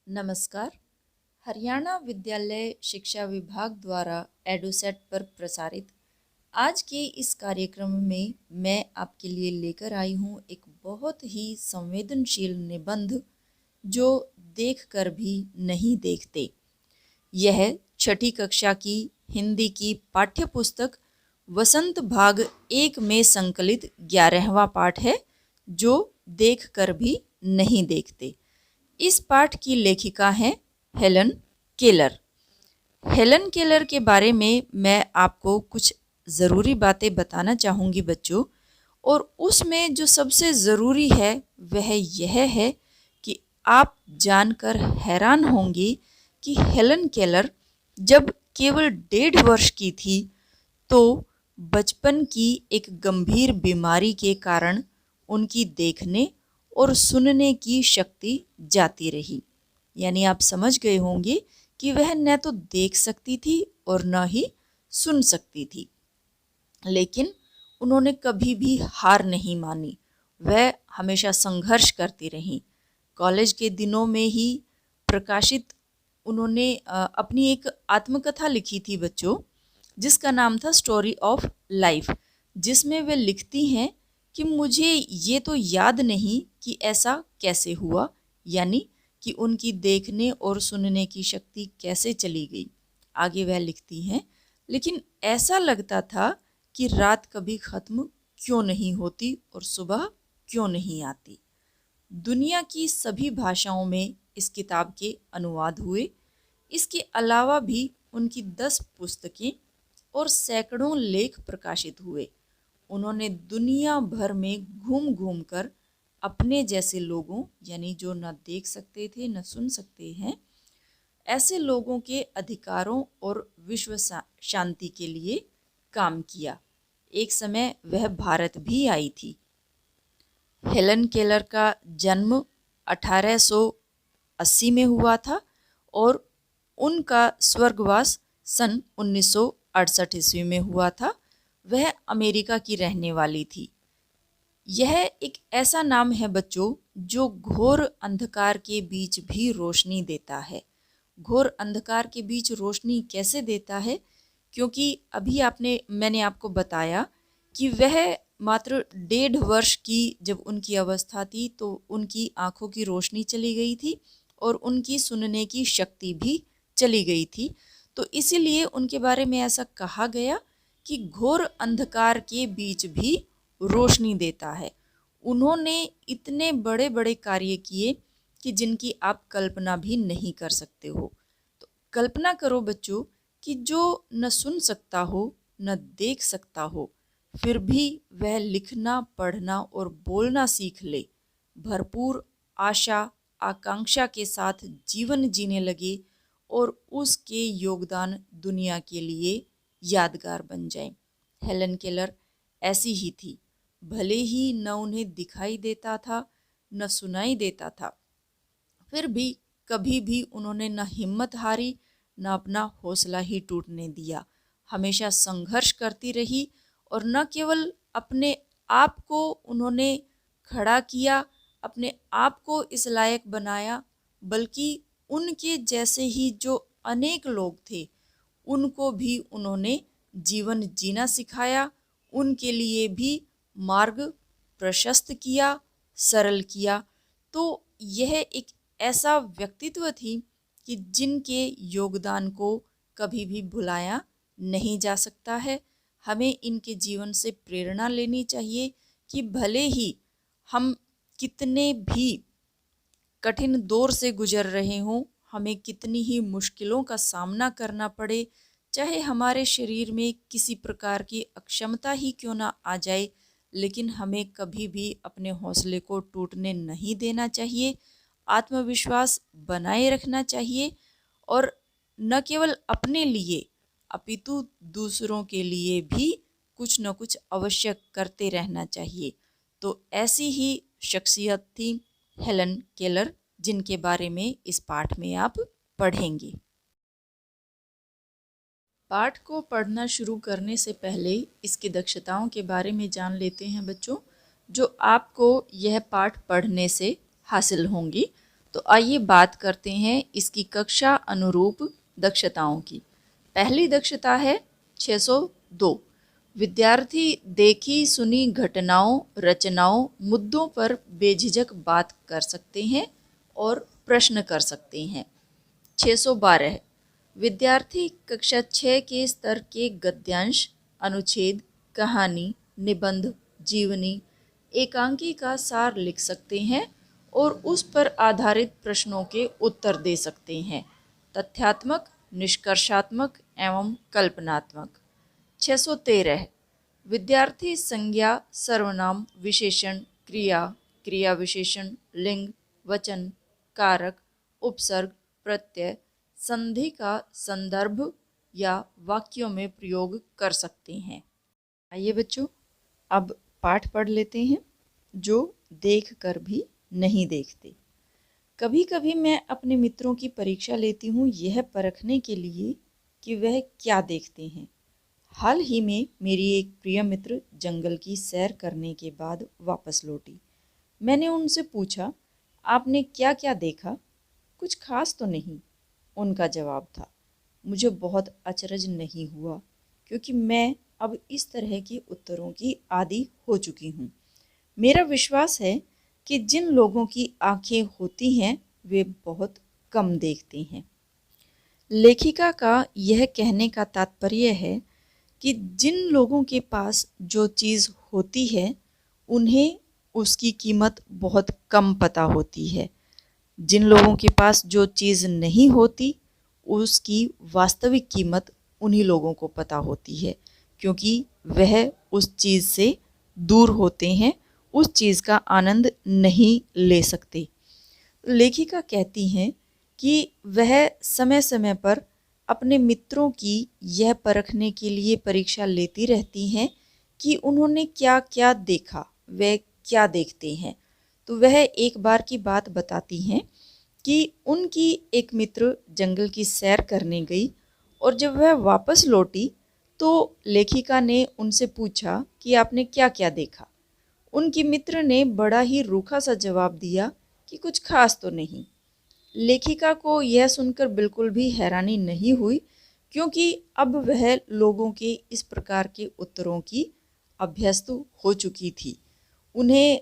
नमस्कार। हरियाणा विद्यालय शिक्षा विभाग द्वारा एडुसेट पर प्रसारित आज के इस कार्यक्रम में मैं आपके लिए लेकर आई हूँ एक बहुत ही संवेदनशील निबंध जो देखकर भी नहीं देखते। यह छठी कक्षा की हिंदी की पाठ्य पुस्तक वसंत भाग 1 में संकलित 11वां पाठ है, जो देखकर भी नहीं देखते। इस पाठ की लेखिका हैं हेलन केलर। हेलन केलर के बारे में मैं आपको कुछ ज़रूरी बातें बताना चाहूँगी बच्चों, और उसमें जो सबसे ज़रूरी है वह यह है कि आप जानकर हैरान होंगी कि हेलन केलर जब केवल 1.5 वर्ष की थी तो बचपन की एक गंभीर बीमारी के कारण उनकी देखने और सुनने की शक्ति जाती रही। यानी आप समझ गए होंगे कि वह न तो देख सकती थी और न ही सुन सकती थी, लेकिन उन्होंने कभी भी हार नहीं मानी। वह हमेशा संघर्ष करती रहीं। कॉलेज के दिनों में ही प्रकाशित उन्होंने अपनी एक आत्मकथा लिखी थी बच्चों, जिसका नाम था स्टोरी ऑफ लाइफ, जिसमें वे लिखती हैं कि मुझे ये तो याद नहीं कि ऐसा कैसे हुआ, यानी कि उनकी देखने और सुनने की शक्ति कैसे चली गई। आगे वह लिखती हैं, लेकिन ऐसा लगता था कि रात कभी ख़त्म क्यों नहीं होती और सुबह क्यों नहीं आती। दुनिया की सभी भाषाओं में इस किताब के अनुवाद हुए। इसके अलावा भी उनकी 10 पुस्तकें और सैकड़ों लेख प्रकाशित हुए। उन्होंने दुनिया भर में घूम घूम कर अपने जैसे लोगों, यानी जो न देख सकते थे न सुन सकते हैं, ऐसे लोगों के अधिकारों और विश्व शांति के लिए काम किया। एक समय वह भारत भी आई थी। हेलन केलर का जन्म 1880 में हुआ था और उनका स्वर्गवास सन 1968 ईस्वी में हुआ था। वह अमेरिका की रहने वाली थी। यह एक ऐसा नाम है बच्चों जो घोर अंधकार के बीच भी रोशनी देता है। घोर अंधकार के बीच रोशनी कैसे देता है? क्योंकि अभी मैंने आपको बताया कि वह मात्र 1.5 वर्ष की जब उनकी अवस्था थी तो उनकी आंखों की रोशनी चली गई थी और उनकी सुनने की शक्ति भी चली गई थी। तो इसीलिए उनके बारे में ऐसा कहा गया कि घोर अंधकार के बीच भी रोशनी देता है। उन्होंने इतने बड़े बड़े कार्य किए कि जिनकी आप कल्पना भी नहीं कर सकते हो। तो कल्पना करो बच्चों कि जो न सुन सकता हो न देख सकता हो, फिर भी वह लिखना, पढ़ना और बोलना सीख ले, भरपूर आशा आकांक्षा के साथ जीवन जीने लगे और उसके योगदान दुनिया के लिए यादगार बन जाए। हेलन केलर ऐसी ही थी। भले ही न उन्हें दिखाई देता था न सुनाई देता था, फिर भी कभी भी उन्होंने न हिम्मत हारी न अपना हौसला ही टूटने दिया। हमेशा संघर्ष करती रही और न केवल अपने आप को उन्होंने खड़ा किया, अपने आप को इस लायक बनाया, बल्कि उनके जैसे ही जो अनेक लोग थे उनको भी उन्होंने जीवन जीना सिखाया, उनके लिए भी मार्ग प्रशस्त किया, सरल किया। तो यह एक ऐसा व्यक्तित्व थी कि जिनके योगदान को कभी भी भुलाया नहीं जा सकता है। हमें इनके जीवन से प्रेरणा लेनी चाहिए कि भले ही हम कितने भी कठिन दौर से गुजर रहे हों, हमें कितनी ही मुश्किलों का सामना करना पड़े, चाहे हमारे शरीर में किसी प्रकार की अक्षमता ही क्यों ना आ जाए, लेकिन हमें कभी भी अपने हौसले को टूटने नहीं देना चाहिए। आत्मविश्वास बनाए रखना चाहिए और न केवल अपने लिए अपितु दूसरों के लिए भी कुछ न कुछ अवश्य करते रहना चाहिए। तो ऐसी ही शख्सियत थी हेलन केलर, जिनके बारे में इस पाठ में आप पढ़ेंगे। पाठ को पढ़ना शुरू करने से पहले इसकी दक्षताओं के बारे में जान लेते हैं बच्चों, जो आपको यह पाठ पढ़ने से हासिल होंगी। तो आइए बात करते हैं इसकी कक्षा अनुरूप दक्षताओं की। पहली दक्षता है 602। विद्यार्थी देखी सुनी घटनाओं, रचनाओं, मुद्दों पर बेझिझक बात कर सकते हैं और प्रश्न कर सकते हैं। 612। विद्यार्थी कक्षा 6 के स्तर के गद्यांश, अनुच्छेद, कहानी, निबंध, जीवनी, एकांकी का सार लिख सकते हैं और उस पर आधारित प्रश्नों के उत्तर दे सकते हैं। तथ्यात्मक, निष्कर्षात्मक एवं कल्पनात्मक। 613। विद्यार्थी संज्ञा, सर्वनाम, विशेषण, क्रिया, क्रिया विशेषण, लिंग, वचन, कारक, उपसर्ग, प्रत्यय, संधि का संदर्भ या वाक्यों में प्रयोग कर सकते हैं। आइए बच्चों, अब पाठ पढ़ लेते हैं जो देख कर भी नहीं देखते। कभी कभी मैं अपने मित्रों की परीक्षा लेती हूँ यह परखने के लिए कि वह क्या देखते हैं। हाल ही में मेरी एक प्रिय मित्र जंगल की सैर करने के बाद वापस लौटी। मैंने उनसे पूछा, आपने क्या क्या देखा? कुछ खास तो नहीं, उनका जवाब था। मुझे बहुत अचरज नहीं हुआ क्योंकि मैं अब इस तरह के उत्तरों की आदी हो चुकी हूँ। मेरा विश्वास है कि जिन लोगों की आंखें होती हैं वे बहुत कम देखते हैं। लेखिका का यह कहने का तात्पर्य है कि जिन लोगों के पास जो चीज़ होती है उन्हें उसकी कीमत बहुत कम पता होती है। जिन लोगों के पास जो चीज़ नहीं होती उसकी वास्तविक कीमत उन्हीं लोगों को पता होती है, क्योंकि वह उस चीज़ से दूर होते हैं, उस चीज़ का आनंद नहीं ले सकते। लेखिका कहती हैं कि वह समय समय पर अपने मित्रों की यह परखने के लिए परीक्षा लेती रहती हैं कि उन्होंने क्या क्या देखा, वे क्या देखते हैं। तो वह एक बार की बात बताती हैं कि उनकी एक मित्र जंगल की सैर करने गई और जब वह वापस लौटी तो लेखिका ने उनसे पूछा कि आपने क्या क्या देखा। उनकी मित्र ने बड़ा ही रूखा सा जवाब दिया कि कुछ खास तो नहीं। लेखिका को यह सुनकर बिल्कुल भी हैरानी नहीं हुई, क्योंकि अब वह लोगों के इस प्रकार के उत्तरों की अभ्यस्त हो चुकी थी। उन्हें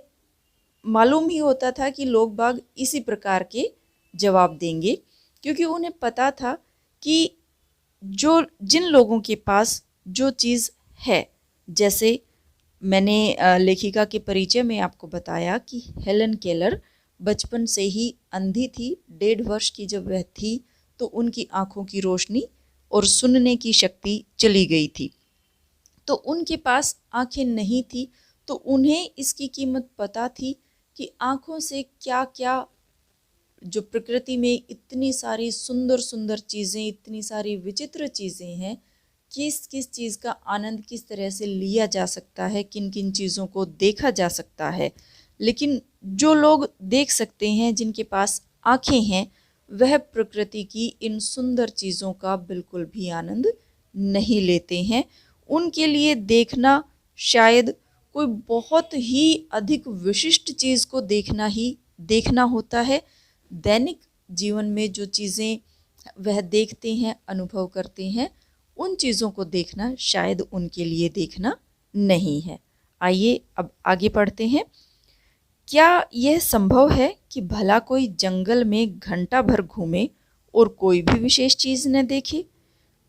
मालूम ही होता था कि लोग बाग इसी प्रकार के जवाब देंगे, क्योंकि उन्हें पता था कि जो जिन लोगों के पास जो चीज़ है, जैसे मैंने लेखिका के परिचय में आपको बताया कि हेलन केलर बचपन से ही अंधी थी। 1.5 वर्ष की जब वह थी तो उनकी आँखों की रोशनी और सुनने की शक्ति चली गई थी। तो उनके पास आँखें नहीं थी, तो उन्हें इसकी कीमत पता थी कि आँखों से क्या क्या, जो प्रकृति में इतनी सारी सुंदर सुंदर चीज़ें, इतनी सारी विचित्र चीज़ें हैं, किस किस चीज़ का आनंद किस तरह से लिया जा सकता है, किन किन चीज़ों को देखा जा सकता है। लेकिन जो लोग देख सकते हैं, जिनके पास आँखें हैं, वह प्रकृति की इन सुंदर चीज़ों का बिल्कुल भी आनंद नहीं लेते हैं। उनके लिए देखना शायद कोई बहुत ही अधिक विशिष्ट चीज़ को देखना होता है। दैनिक जीवन में जो चीज़ें वह देखते हैं, अनुभव करते हैं, उन चीज़ों को देखना शायद उनके लिए देखना नहीं है। आइए अब आगे पढ़ते हैं। क्या यह संभव है कि भला कोई जंगल में घंटा भर घूमे और कोई भी विशेष चीज़ न देखे?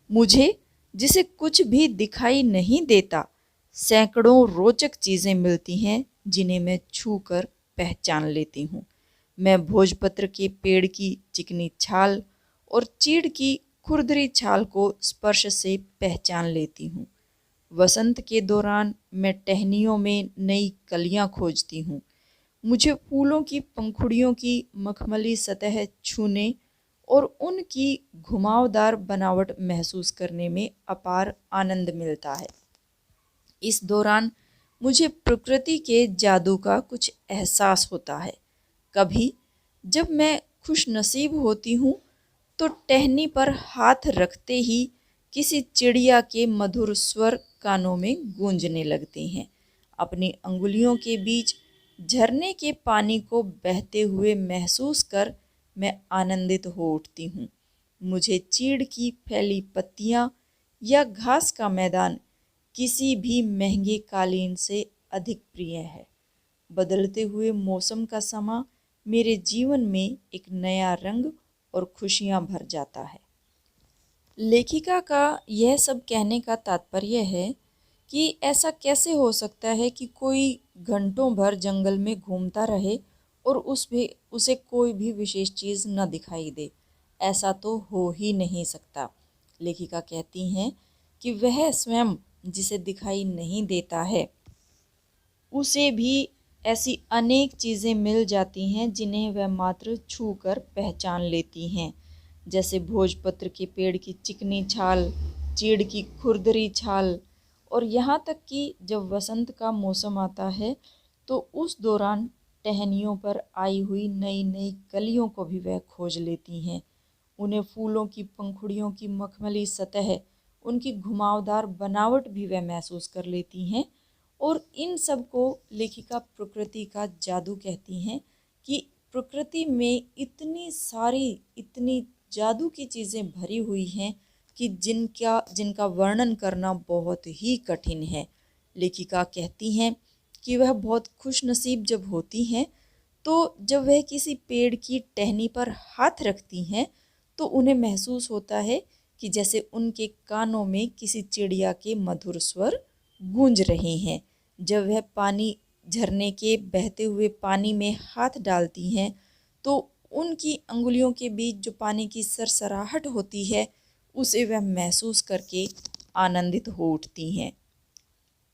मुझे, जिसे कुछ भी दिखाई नहीं देता, सैकड़ों रोचक चीज़ें मिलती हैं जिन्हें मैं छू कर पहचान लेती हूँ। मैं भोजपत्र के पेड़ की चिकनी छाल और चीड़ की खुरदरी छाल को स्पर्श से पहचान लेती हूँ। वसंत के दौरान मैं टहनियों में नई कलियाँ खोजती हूँ। मुझे फूलों की पंखुड़ियों की मखमली सतह छूने और उनकी घुमावदार बनावट महसूस करने में अपार आनंद मिलता है। इस दौरान मुझे प्रकृति के जादू का कुछ एहसास होता है। कभी जब मैं खुशनसीब होती हूँ तो टहनी पर हाथ रखते ही किसी चिड़िया के मधुर स्वर कानों में गूंजने लगते हैं। अपनी अंगुलियों के बीच झरने के पानी को बहते हुए महसूस कर मैं आनंदित हो उठती हूँ। मुझे चीड़ की फैली पत्तियाँ या घास का मैदान किसी भी महंगे कालीन से अधिक प्रिय है। बदलते हुए मौसम का समा मेरे जीवन में एक नया रंग और खुशियाँ भर जाता है। लेखिका का यह सब कहने का तात्पर्य है कि ऐसा कैसे हो सकता है कि कोई घंटों भर जंगल में घूमता रहे और उसे कोई भी विशेष चीज़ न दिखाई दे। ऐसा तो हो ही नहीं सकता। लेखिका कहती हैं कि वह स्वयं जिसे दिखाई नहीं देता है उसे भी ऐसी अनेक चीज़ें मिल जाती हैं जिन्हें वह मात्र छू कर पहचान लेती हैं, जैसे भोजपत्र के पेड़ की चिकनी छाल, चीड़ की खुरदरी छाल, और यहाँ तक कि जब वसंत का मौसम आता है तो उस दौरान टहनियों पर आई हुई नई नई कलियों को भी वह खोज लेती हैं। उन्हें फूलों की पंखुड़ियों की मखमली सतह, उनकी घुमावदार बनावट भी वह महसूस कर लेती हैं। और इन सब को लेखिका प्रकृति का जादू कहती हैं कि प्रकृति में इतनी सारी, इतनी जादू की चीज़ें भरी हुई हैं कि जिनका वर्णन करना बहुत ही कठिन है। लेखिका कहती हैं कि वह बहुत खुश नसीब जब होती हैं तो जब वह किसी पेड़ की टहनी पर हाथ रखती हैं तो उन्हें महसूस होता है कि जैसे उनके कानों में किसी चिड़िया के मधुर स्वर गूंज रहे हैं। जब वह पानी झरने के बहते हुए पानी में हाथ डालती हैं तो उनकी अंगुलियों के बीच जो पानी की सरसराहट होती है उसे वह महसूस करके आनंदित हो उठती हैं।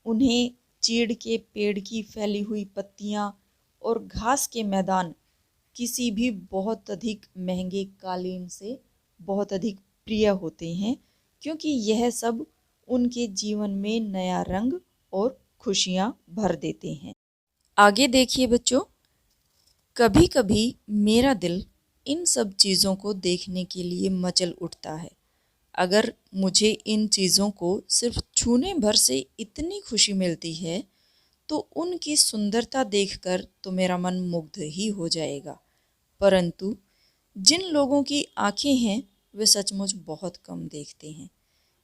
उन्हें चीड़ के पेड़ की फैली हुई पत्तियाँ और घास के मैदान किसी भी बहुत अधिक महंगे कालीन से बहुत अधिक प्रिय होते हैं, क्योंकि यह सब उनके जीवन में नया रंग और खुशियाँ भर देते हैं। आगे देखिए बच्चों, कभी कभी मेरा दिल इन सब चीज़ों को देखने के लिए मचल उठता है। अगर मुझे इन चीज़ों को सिर्फ छूने भर से इतनी खुशी मिलती है तो उनकी सुंदरता देखकर तो मेरा मन मुग्ध ही हो जाएगा। परंतु जिन लोगों की आँखें हैं वे सचमुच बहुत कम देखते हैं।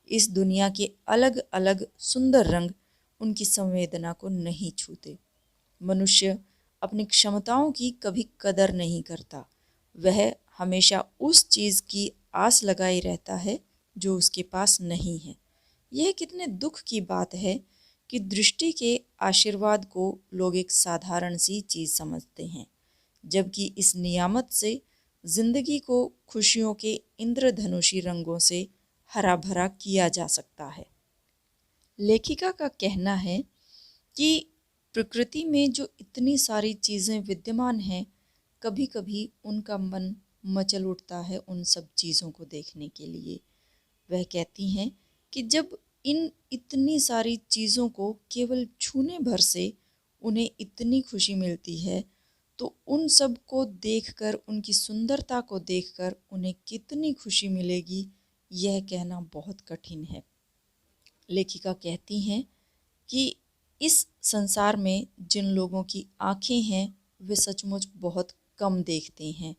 इस दुनिया के अलग अलग सुंदर रंग उनकी संवेदना को नहीं छूते। मनुष्य अपनी क्षमताओं की कभी कदर नहीं करता। वह हमेशा उस चीज़ की आस लगाए रहता है जो उसके पास नहीं है। यह कितने दुख की बात है कि दृष्टि के आशीर्वाद को लोग एक साधारण सी चीज़ समझते हैं, जबकि इस नियामत से जिंदगी को खुशियों के इंद्रधनुषी रंगों से हरा भरा किया जा सकता है। लेखिका का कहना है कि प्रकृति में जो इतनी सारी चीज़ें विद्यमान हैं, कभी कभी उनका मन मचल उठता है उन सब चीज़ों को देखने के लिए। वह कहती हैं कि जब इन इतनी सारी चीज़ों को केवल छूने भर से उन्हें इतनी खुशी मिलती है तो उन सब को देखकर, उनकी सुंदरता को देखकर उन्हें कितनी खुशी मिलेगी, यह कहना बहुत कठिन है। लेखिका कहती हैं कि इस संसार में जिन लोगों की आँखें हैं वे सचमुच बहुत कम देखते हैं।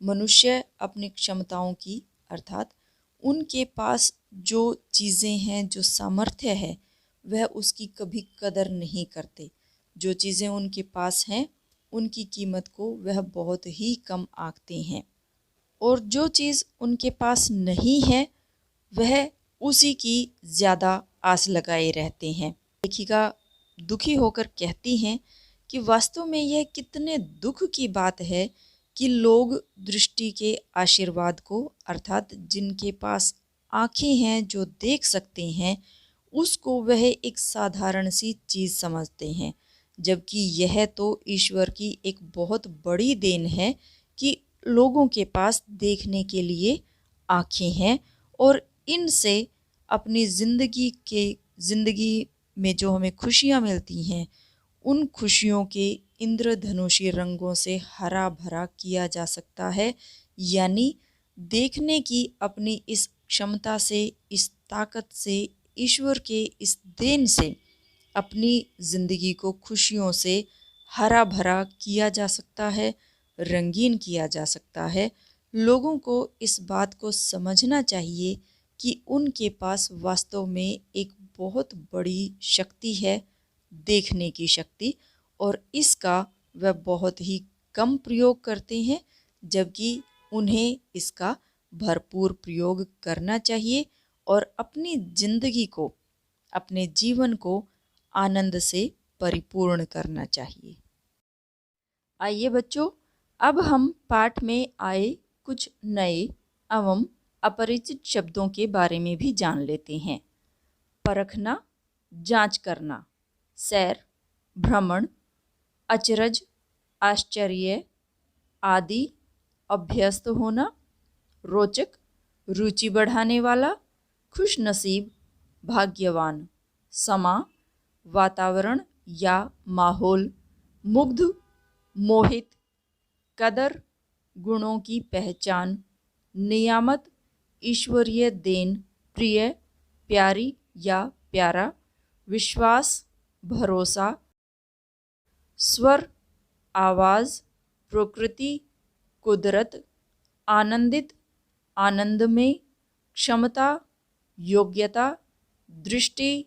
मनुष्य अपनी क्षमताओं की, अर्थात उनके पास जो चीज़ें हैं, जो सामर्थ्य है, वह उसकी कभी कदर नहीं करते। जो चीज़ें उनके पास हैं उनकी कीमत को वह बहुत ही कम आंकते हैं, और जो चीज़ उनके पास नहीं है वह उसी की ज़्यादा आस लगाए रहते हैं। लेखिका दुखी होकर कहती हैं कि वास्तव में यह कितने दुख की बात है कि लोग दृष्टि के आशीर्वाद को, अर्थात जिनके पास आँखें हैं, जो देख सकते हैं, उसको वह एक साधारण सी चीज़ समझते हैं, जबकि यह तो ईश्वर की एक बहुत बड़ी देन है कि लोगों के पास देखने के लिए आँखें हैं और इनसे अपनी ज़िंदगी में जो हमें खुशियाँ मिलती हैं उन खुशियों के इंद्रधनुषी रंगों से हरा भरा किया जा सकता है। यानी देखने की अपनी इस क्षमता से, इस ताकत से, ईश्वर के इस देन से अपनी ज़िंदगी को खुशियों से हरा भरा किया जा सकता है। रंगीन किया जा सकता है, लोगों को इस बात को समझना चाहिए कि उनके पास वास्तव में एक बहुत बड़ी शक्ति है, देखने की शक्ति, और इसका वह बहुत ही कम प्रयोग करते हैं, जबकि उन्हें इसका भरपूर प्रयोग करना चाहिए और अपनी जिंदगी को, अपने जीवन को आनंद से परिपूर्ण करना चाहिए। आइए बच्चों, अब हम पाठ में आए कुछ नए एवं अपरिचित शब्दों के बारे में भी जान लेते हैं। परखना, जांच करना, सैर, भ्रमण, अचरज, आश्चर्य, आदि, अभ्यस्त होना, रोचक, रुचि बढ़ाने वाला, खुशनसीब, भाग्यवान, समा, वातावरण या माहौल, मुग्ध, मोहित, कदर, गुणों की पहचान, नियामत, ईश्वरीय देन, प्रिय, प्यारी या प्यारा, विश्वास, भरोसा, स्वर, आवाज़, प्रकृति, कुदरत, आनंदित, आनंद में, क्षमता, योग्यता, दृष्टि,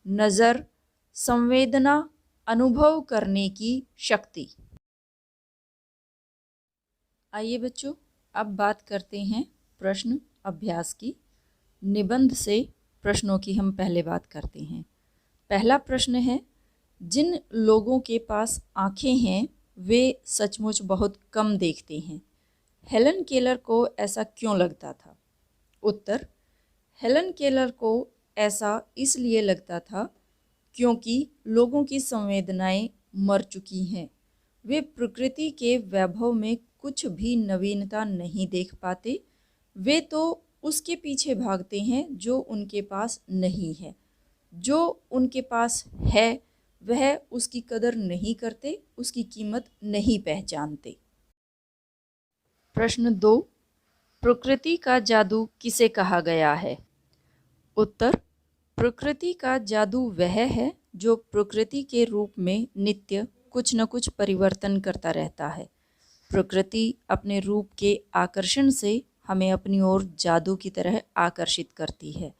नज़र, संवेदना, अनुभव करने की शक्ति। आइए बच्चों, अब बात करते हैं प्रश्न अभ्यास की। निबंध से प्रश्नों की हम पहले बात करते हैं। पहला प्रश्न है, जिन लोगों के पास आँखें हैं वे सचमुच बहुत कम देखते हैं। हेलन केलर को ऐसा क्यों लगता था? उत्तर, हेलन केलर को ऐसा इसलिए लगता था क्योंकि लोगों की संवेदनाएं मर चुकी हैं। वे प्रकृति के वैभव में कुछ भी नवीनता नहीं देख पाते। वे तो उसके पीछे भागते हैं जो उनके पास नहीं है। जो उनके पास है वह उसकी कदर नहीं करते, उसकी कीमत नहीं पहचानते। प्रश्न 2, प्रकृति का जादू किसे कहा गया है? उत्तर, प्रकृति का जादू वह है जो प्रकृति के रूप में नित्य कुछ न कुछ परिवर्तन करता रहता है। प्रकृति अपने रूप के आकर्षण से हमें अपनी ओर जादू की तरह आकर्षित करती है।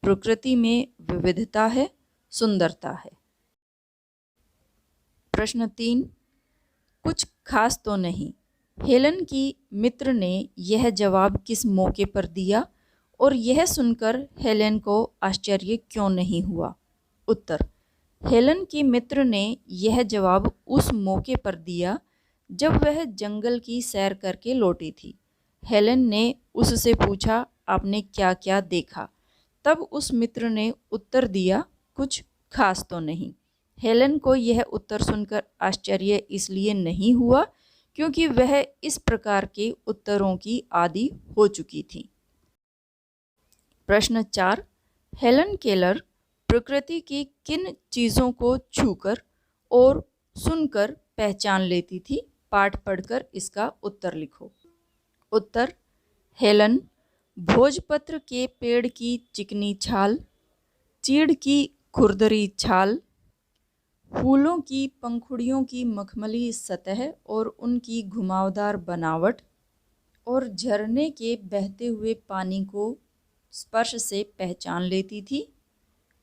प्रकृति में विविधता है, सुंदरता है। प्रश्न 3, कुछ खास तो नहीं। हेलन की मित्र ने यह जवाब किस मौके पर दिया और यह सुनकर हेलन को आश्चर्य क्यों नहीं हुआ? उत्तर, हेलन की मित्र ने यह जवाब उस मौके पर दिया जब वह जंगल की सैर करके लौटी थी। हेलन ने उससे पूछा, आपने क्या क्या देखा? तब उस मित्र ने उत्तर दिया, कुछ खास तो नहीं। हेलन को यह उत्तर सुनकर आश्चर्य इसलिए नहीं हुआ क्योंकि वह इस प्रकार के उत्तरों की आदी हो चुकी थी। प्रश्न 4, हेलन केलर प्रकृति की किन चीज़ों को छूकर और सुनकर पहचान लेती थी? पाठ पढ़कर इसका उत्तर लिखो। उत्तर, हेलन भोजपत्र के पेड़ की चिकनी छाल, चीड़ की खुरदरी छाल, फूलों की पंखुड़ियों की मखमली सतह और उनकी घुमावदार बनावट, और झरने के बहते हुए पानी को स्पर्श से पहचान लेती थी,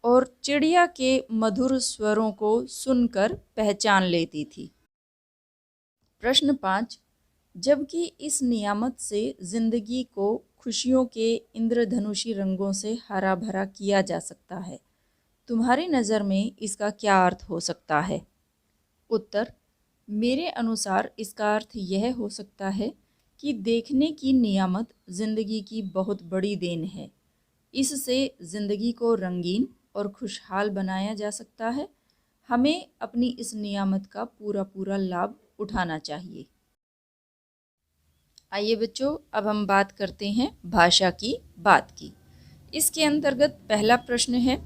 और चिड़िया के मधुर स्वरों को सुनकर पहचान लेती थी। प्रश्न 5, जबकि इस नियामत से जिंदगी को खुशियों के इंद्रधनुषी रंगों से हरा भरा किया जा सकता है, तुम्हारी नज़र में इसका क्या अर्थ हो सकता है? उत्तर, मेरे अनुसार इसका अर्थ यह हो सकता है कि देखने की नियामत जिंदगी की बहुत बड़ी देन है। इससे जिंदगी को रंगीन और खुशहाल बनाया जा सकता है। हमें अपनी इस नियामत का पूरा पूरा लाभ उठाना चाहिए। आइए बच्चों, अब हम बात करते हैं भाषा की बात की। इसके अंतर्गत पहला प्रश्न है,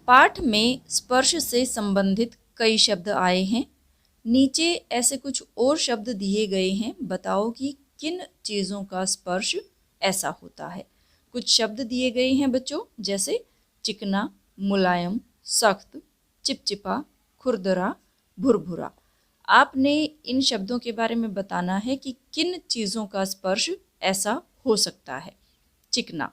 पाठ में स्पर्श से संबंधित कई शब्द आए हैं। नीचे ऐसे कुछ और शब्द दिए गए हैं, बताओ कि किन चीज़ों का स्पर्श ऐसा होता है। कुछ शब्द दिए गए हैं बच्चों, जैसे चिकना, मुलायम, सख्त, चिपचिपा, खुरदरा, भुरभुरा। आपने इन शब्दों के बारे में बताना है कि किन चीज़ों का स्पर्श ऐसा हो सकता है। चिकना,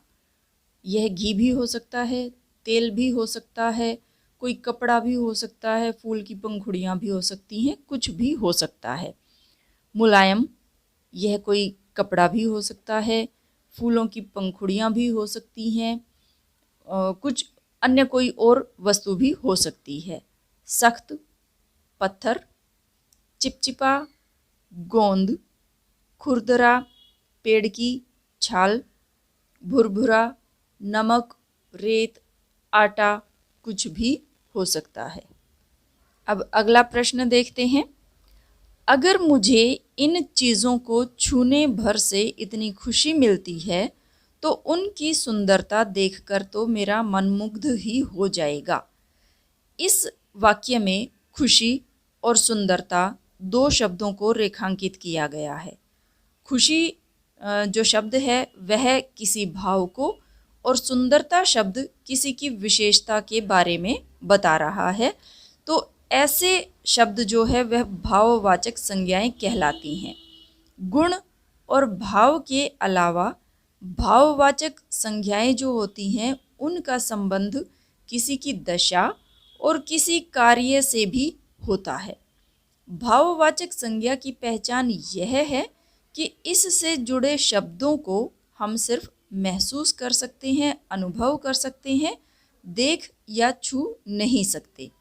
यह घी भी हो सकता है, तेल भी हो सकता है, कोई कपड़ा भी हो सकता है, फूल की पंखुड़ियाँ भी हो सकती हैं, कुछ भी हो सकता है। मुलायम, यह कोई कपड़ा भी हो सकता है, फूलों की पंखुड़ियाँ भी हो सकती हैं, कुछ अन्य कोई और वस्तु भी हो सकती है। सख्त, पत्थर, चिपचिपा, गोंद, खुरदरा, पेड़ की छाल, भुरभुरा, नमक, रेत, आटा, कुछ भी हो सकता है। अब अगला प्रश्न देखते हैं। अगर मुझे इन चीज़ों को छूने भर से इतनी खुशी मिलती है तो उनकी सुंदरता देखकर तो मेरा मन मुग्ध ही हो जाएगा। इस वाक्य में खुशी और सुंदरता दो शब्दों को रेखांकित किया गया है। खुशी जो शब्द है वह किसी भाव को और सुंदरता शब्द किसी की विशेषता के बारे में बता रहा है। तो ऐसे शब्द जो है वह भाववाचक संज्ञाएं कहलाती हैं। गुण और भाव के अलावा भाववाचक संज्ञाएं जो होती हैं उनका संबंध किसी की दशा और किसी कार्य से भी होता है। भाववाचक संज्ञा की पहचान यह है कि इससे जुड़े शब्दों को हम सिर्फ महसूस कर सकते हैं, अनुभव कर सकते हैं, देख या छू नहीं सकते।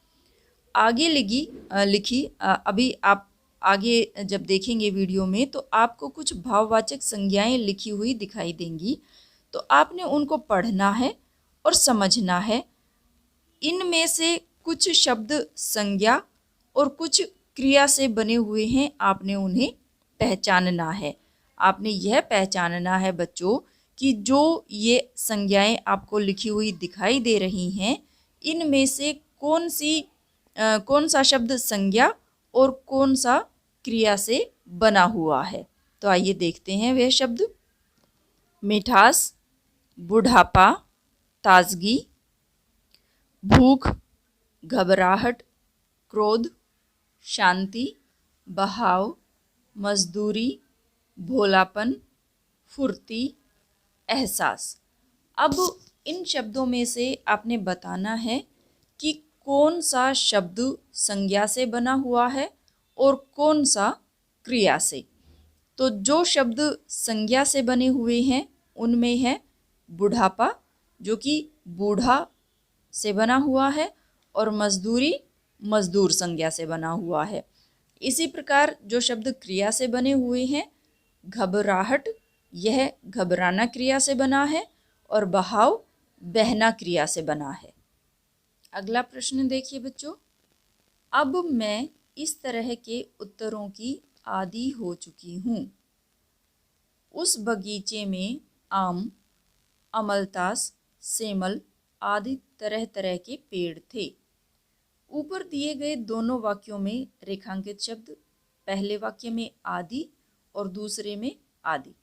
आगे लिखी अभी आप आगे जब देखेंगे वीडियो में तो आपको कुछ भाववाचक संज्ञाएं लिखी हुई दिखाई देंगी, तो आपने उनको पढ़ना है और समझना है। इनमें से कुछ शब्द संज्ञा और कुछ क्रिया से बने हुए हैं, आपने उन्हें पहचानना है। आपने यह पहचानना है बच्चों कि जो ये संज्ञाएं आपको लिखी हुई दिखाई दे रही हैं, इनमें से कौन सा शब्द संज्ञा और कौन सा क्रिया से बना हुआ है। तो आइए देखते हैं वह शब्द। मिठास, बुढ़ापा, ताजगी, भूख, घबराहट, क्रोध, शांति, बहाव, मजदूरी, भोलापन, फुर्ती, एहसास। अब इन शब्दों में से आपने बताना है कि कौन सा शब्द संज्ञा से बना हुआ है और कौन सा क्रिया से। तो जो शब्द संज्ञा से बने हुए हैं उनमें है बुढ़ापा, जो कि बूढ़ा से बना हुआ है, और मजदूरी मजदूर संज्ञा से बना हुआ है। इसी प्रकार जो शब्द क्रिया से बने हुए हैं, घबराहट, यह घबराना क्रिया से बना है, और बहाव बहना क्रिया से बना है। अगला प्रश्न देखिए बच्चों। अब मैं इस तरह के उत्तरों की आदी हो चुकी हूँ। उस बगीचे में आम, अमलतास, सेमल आदि तरह तरह के पेड़ थे। ऊपर दिए गए दोनों वाक्यों में रेखांकित शब्द पहले वाक्य में आदि और दूसरे में आदि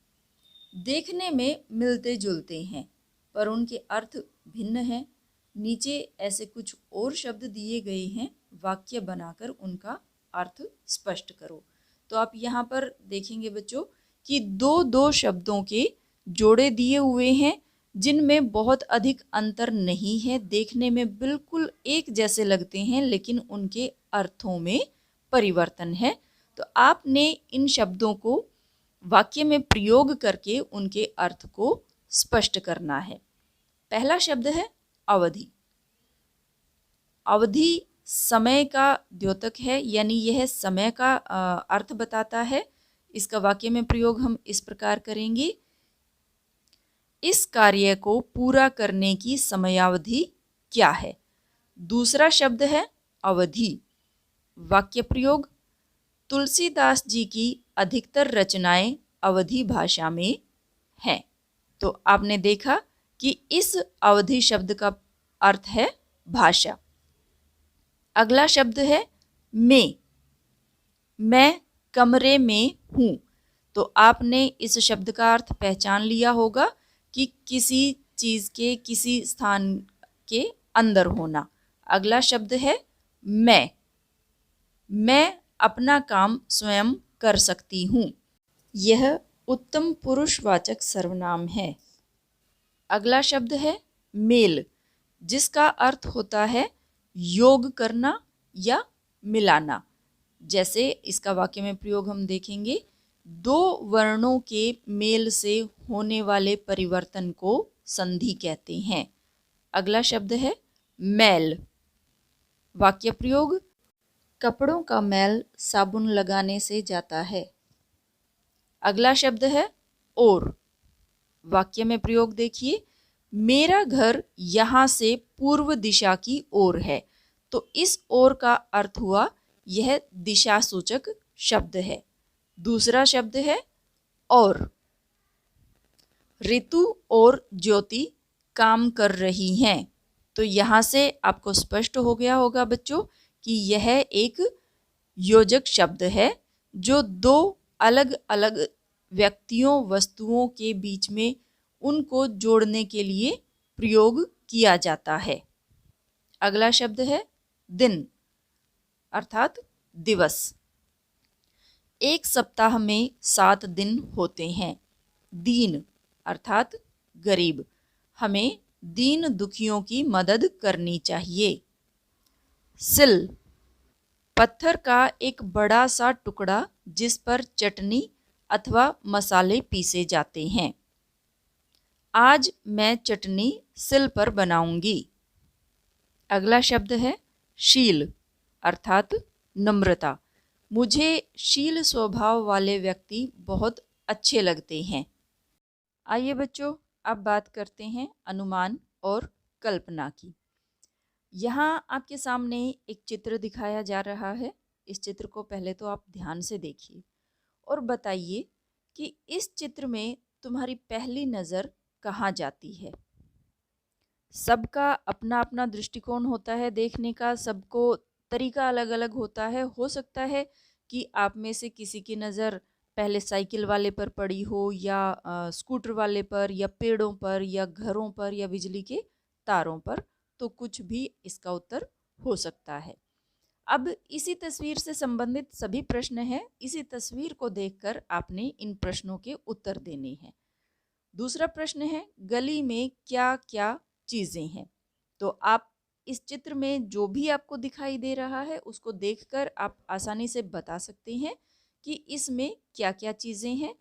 देखने में मिलते जुलते हैं, पर उनके अर्थ भिन्न हैं। नीचे ऐसे कुछ और शब्द दिए गए हैं, वाक्य बनाकर उनका अर्थ स्पष्ट करो। तो आप यहाँ पर देखेंगे बच्चों कि दो दो शब्दों के जोड़े दिए हुए हैं जिनमें बहुत अधिक अंतर नहीं है, देखने में बिल्कुल एक जैसे लगते हैं, लेकिन उनके अर्थों में परिवर्तन है। तो आपने इन शब्दों को वाक्य में प्रयोग करके उनके अर्थ को स्पष्ट करना है। पहला शब्द है अवधि। अवधि समय का द्योतक है, यानी यह समय का अर्थ बताता है। इसका वाक्य में प्रयोग हम इस प्रकार करेंगे, इस कार्य को पूरा करने की समयावधि क्या है। दूसरा शब्द है अवधि। वाक्य प्रयोग, तुलसीदास जी की अधिकतर रचनाएं अवधी भाषा में हैं। तो आपने देखा कि इस अवधि शब्द का अर्थ है भाषा। अगला शब्द है मैं कमरे में हूँ। तो आपने इस शब्द का अर्थ पहचान लिया होगा कि किसी चीज़ के किसी स्थान के अंदर होना। अगला शब्द है मैं अपना काम स्वयं कर सकती हूँ। यह उत्तम पुरुषवाचक सर्वनाम है। अगला शब्द है मेल, जिसका अर्थ होता है योग करना या मिलाना। जैसे इसका वाक्य में प्रयोग हम देखेंगे, दो वर्णों के मेल से होने वाले परिवर्तन को संधि कहते हैं। अगला शब्द है मैल। वाक्य प्रयोग, कपड़ों का मैल साबुन लगाने से जाता है। अगला शब्द है और। वाक्य में प्रयोग देखिए, मेरा घर यहाँ से पूर्व दिशा की ओर है। तो इस ओर का अर्थ हुआ यह दिशा सूचक शब्द है। दूसरा शब्द है और। ऋतु और ज्योति काम कर रही हैं। तो यहाँ से आपको स्पष्ट हो गया होगा बच्चों कि यह एक योजक शब्द है जो दो अलग अलग व्यक्तियों वस्तुओं के बीच में उनको जोड़ने के लिए प्रयोग किया जाता है। अगला शब्द है दिन अर्थात दिवस। एक सप्ताह में 7 दिन होते हैं। दीन अर्थात गरीब, हमें दीन दुखियों की मदद करनी चाहिए। सिल, पत्थर का एक बड़ा सा टुकड़ा जिस पर चटनी अथवा मसाले पीसे जाते हैं। आज मैं चटनी सिल पर बनाऊंगी। अगला शब्द है शील अर्थात नम्रता, मुझे शील स्वभाव वाले व्यक्ति बहुत अच्छे लगते हैं। आइए बच्चों, अब बात करते हैं अनुमान और कल्पना की। यहाँ आपके सामने एक चित्र दिखाया जा रहा है। इस चित्र को पहले तो आप ध्यान से देखिए और बताइए कि इस चित्र में तुम्हारी पहली नज़र कहाँ जाती है। सबका अपना अपना दृष्टिकोण होता है देखने का, सबको तरीका अलग अलग होता है। हो सकता है कि आप में से किसी की नज़र पहले साइकिल वाले पर पड़ी हो या स्कूटर वाले पर या पेड़ों पर या घरों पर या बिजली के तारों पर, तो कुछ भी इसका उत्तर हो सकता है। अब इसी तस्वीर से संबंधित सभी प्रश्न हैं। इसी तस्वीर को देखकर आपने इन प्रश्नों के उत्तर देने हैं। दूसरा प्रश्न है, गली में क्या क्या चीज़ें हैं। तो आप इस चित्र में जो भी आपको दिखाई दे रहा है उसको देखकर आप आसानी से बता सकते हैं कि इसमें क्या क्या चीज़ें हैं।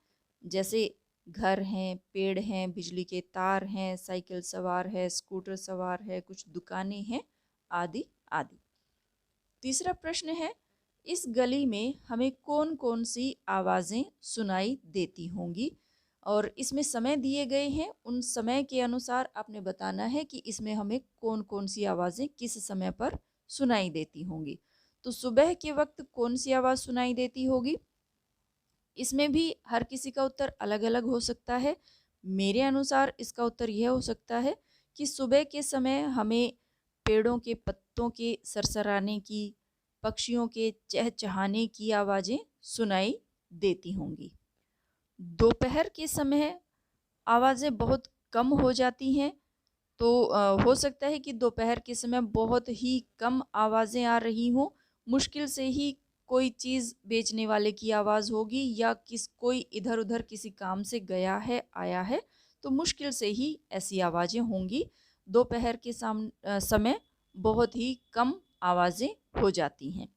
जैसे घर हैं, पेड़ हैं, बिजली के तार हैं, साइकिल सवार है, स्कूटर सवार है, कुछ दुकानें हैं, आदि आदि। तीसरा प्रश्न है, इस गली में हमें कौन कौन सी आवाज़ें सुनाई देती होंगी और इसमें समय दिए गए हैं। उन समय के अनुसार आपने बताना है कि इसमें हमें कौन कौन सी आवाज़ें किस समय पर सुनाई देती होंगी। तो सुबह के वक्त कौन सी आवाज़ सुनाई देती होगी, इसमें भी हर किसी का उत्तर अलग अलग हो सकता है। मेरे अनुसार इसका उत्तर यह हो सकता है कि सुबह के समय हमें पेड़ों के पत्तों के सरसराने की, पक्षियों के चहचहाने की आवाज़ें सुनाई देती होंगी। दोपहर के समय आवाज़ें बहुत कम हो जाती हैं। तो हो सकता है कि दोपहर के समय बहुत ही कम आवाज़ें आ रही हों। मुश्किल से ही कोई चीज़ बेचने वाले की आवाज़ होगी या कोई इधर उधर किसी काम से गया है आया है, तो मुश्किल से ही ऐसी आवाज़ें होंगी। दोपहर के समय बहुत ही कम आवाज़ें हो जाती हैं।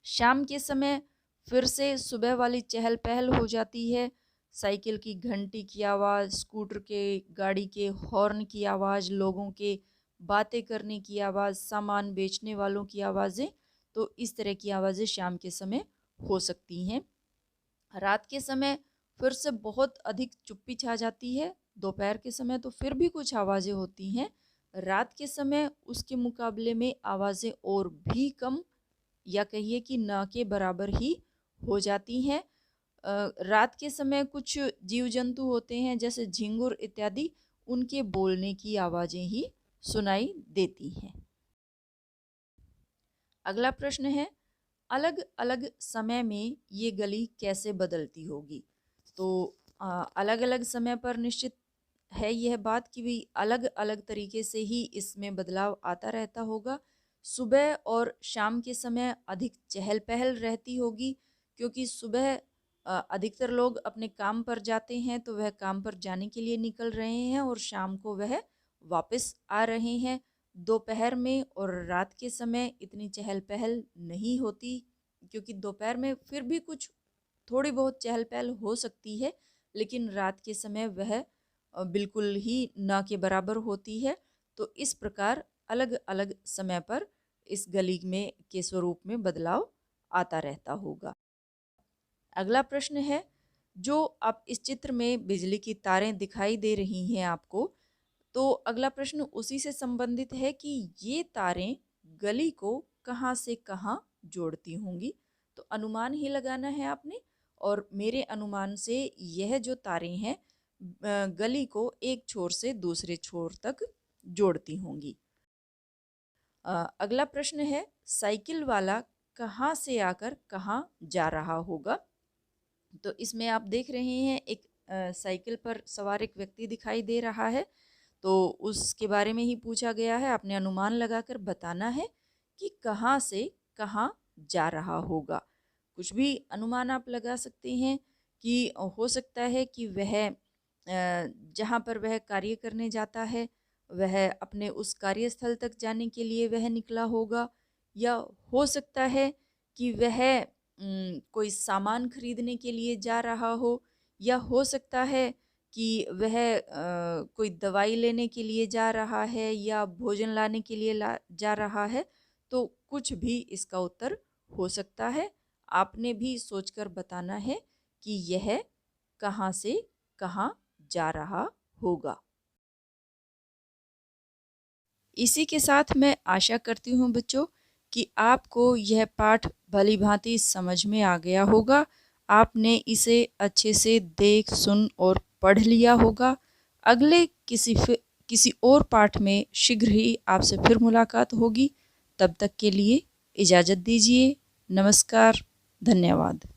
शाम के समय फिर से सुबह वाली चहल पहल हो जाती है। साइकिल की घंटी की आवाज़, स्कूटर के गाड़ी के हॉर्न की आवाज़, लोगों के बातें करने की आवाज़, सामान बेचने वालों की आवाज़ें, तो इस तरह की आवाज़ें शाम के समय हो सकती हैं। रात के समय फिर से बहुत अधिक चुप्पी छा जाती है। दोपहर के समय तो फिर भी कुछ आवाज़ें होती हैं। रात के समय उसके मुकाबले में आवाज़ें और भी कम या कहिए कि न के बराबर ही हो जाती हैं। रात के समय कुछ जीव जंतु होते हैं जैसे झिंगुर इत्यादि, उनके बोलने की आवाज़ें ही सुनाई देती हैं। अगला प्रश्न है, अलग अलग समय में ये गली कैसे बदलती होगी। तो अलग अलग समय पर निश्चित है यह बात कि भी अलग अलग तरीके से ही इसमें बदलाव आता रहता होगा। सुबह और शाम के समय अधिक चहल पहल रहती होगी, क्योंकि सुबह अधिकतर लोग अपने काम पर जाते हैं, तो वह काम पर जाने के लिए निकल रहे हैं और शाम को वह वापस आ रहे हैं। दोपहर में और रात के समय इतनी चहल पहल नहीं होती, क्योंकि दोपहर में फिर भी कुछ थोड़ी बहुत चहल पहल हो सकती है, लेकिन रात के समय वह बिल्कुल ही ना के बराबर होती है। तो इस प्रकार अलग अलग समय पर इस गली में के स्वरूप में बदलाव आता रहता होगा। अगला प्रश्न है, जो आप इस चित्र में बिजली की तारें दिखाई दे रही हैं आपको, तो अगला प्रश्न उसी से संबंधित है कि ये तारें गली को कहाँ से कहाँ जोड़ती होंगी। तो अनुमान ही लगाना है आपने, और मेरे अनुमान से यह जो तारें हैं गली को एक छोर से दूसरे छोर तक जोड़ती होंगी। अगला प्रश्न है, साइकिल वाला कहाँ से आकर कहाँ जा रहा होगा। तो इसमें आप देख रहे हैं एक साइकिल पर सवार एक व्यक्ति दिखाई दे रहा है, तो उसके बारे में ही पूछा गया है। आपने अनुमान लगाकर बताना है कि कहाँ से कहाँ जा रहा होगा। कुछ भी अनुमान आप लगा सकते हैं कि हो सकता है कि वह जहाँ पर वह कार्य करने जाता है वह अपने उस कार्यस्थल तक जाने के लिए वह निकला होगा, या हो सकता है कि वह कोई सामान खरीदने के लिए जा रहा हो, या हो सकता है कि वह कोई दवाई लेने के लिए जा रहा है या भोजन लाने के लिए जा रहा है। तो कुछ भी इसका उत्तर हो सकता है। आपने भी सोचकर बताना है कि यह कहाँ से कहाँ जा रहा होगा। इसी के साथ मैं आशा करती हूँ बच्चों कि आपको यह पाठ भली भांति समझ में आ गया होगा। आपने इसे अच्छे से देख सुन और पढ़ लिया होगा। अगले किसी और पाठ में शीघ्र ही आपसे फिर मुलाकात होगी। तब तक के लिए इजाज़त दीजिए। नमस्कार, धन्यवाद।